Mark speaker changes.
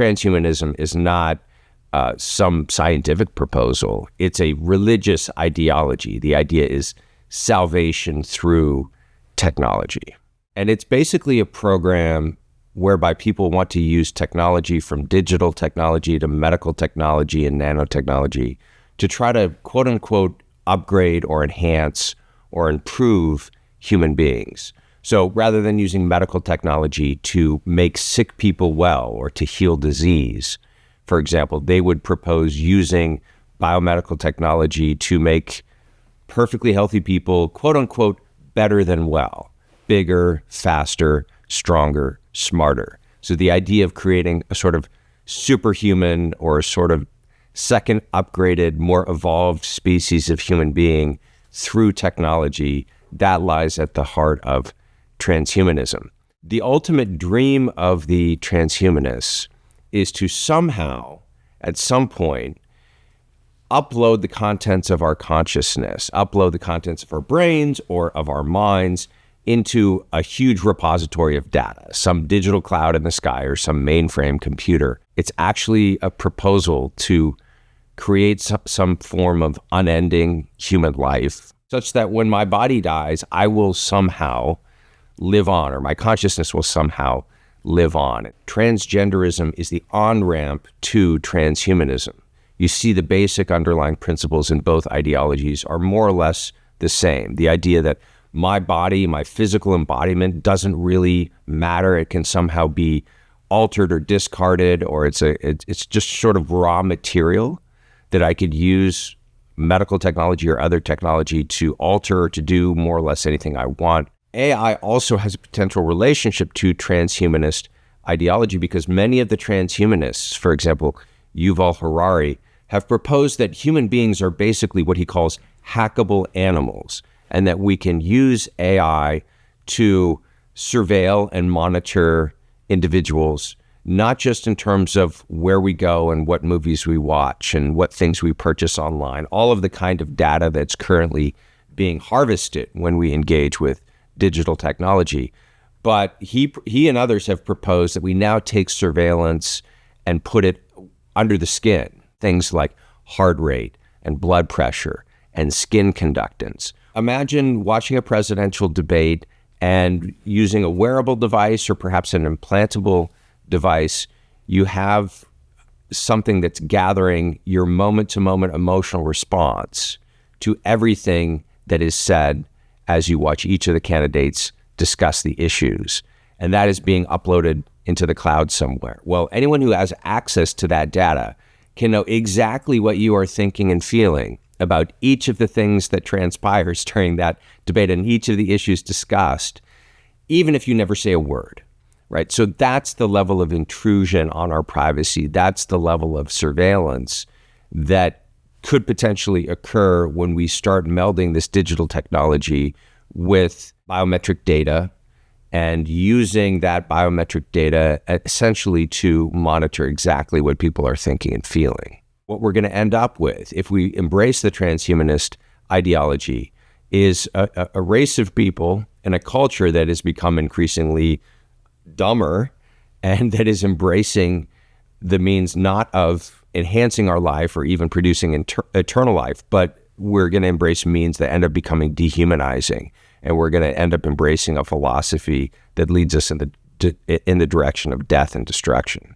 Speaker 1: transhumanism is not some scientific proposal. It's a religious ideology. The idea is salvation through technology. And it's basically a program whereby people want to use technology, from digital technology to medical technology and nanotechnology, to try to quote unquote upgrade or enhance or improve human beings. So rather than using medical technology to make sick people well or to heal disease, for example, they would propose using biomedical technology to make perfectly healthy people, quote unquote, better than well, bigger, faster, stronger, smarter. So the idea of creating a sort of superhuman or a sort of second upgraded, more evolved species of human being through technology, that lies at the heart of transhumanism. The ultimate dream of the transhumanists is to somehow, at some point, upload the contents of our consciousness, upload the contents of our brains or of our minds into a huge repository of data, some digital cloud in the sky or some mainframe computer. It's actually a proposal to create some form of unending human life, such that when my body dies, I will somehow live on, or my consciousness will somehow live on. Transgenderism is the on-ramp to transhumanism. You see the basic underlying principles in both ideologies are more or less the same. The idea that my body, my physical embodiment doesn't really matter. It can somehow be altered or discarded, or it's just sort of raw material that I could use medical technology or other technology to alter or to do more or less anything I want. AI also has a potential relationship to transhumanist ideology, because many of the transhumanists, for example, Yuval Harari, have proposed that human beings are basically what he calls hackable animals, and that we can use AI to surveil and monitor individuals, not just in terms of where we go and what movies we watch and what things we purchase online, all of the kind of data that's currently being harvested when we engage with digital technology. But he and others have proposed that we now take surveillance and put it under the skin, things like heart rate and blood pressure and skin conductance. Imagine watching a presidential debate and using a wearable device or perhaps an implantable device. You have something that's gathering your moment-to-moment emotional response to everything that is said as you watch each of the candidates discuss the issues. And that is being uploaded into the cloud somewhere. Well, anyone who has access to that data can know exactly what you are thinking and feeling about each of the things that transpires during that debate and each of the issues discussed, even if you never say a word, right? So that's the level of intrusion on our privacy. That's the level of surveillance that could potentially occur when we start melding this digital technology with biometric data and using that biometric data essentially to monitor exactly what people are thinking and feeling. What we're going to end up with, if we embrace the transhumanist ideology, is a race of people and a culture that has become increasingly dumber and that is embracing the means not of enhancing our life or even producing eternal life, but we're going to embrace means that end up becoming dehumanizing. And we're going to end up embracing a philosophy that leads us in the direction of death and destruction.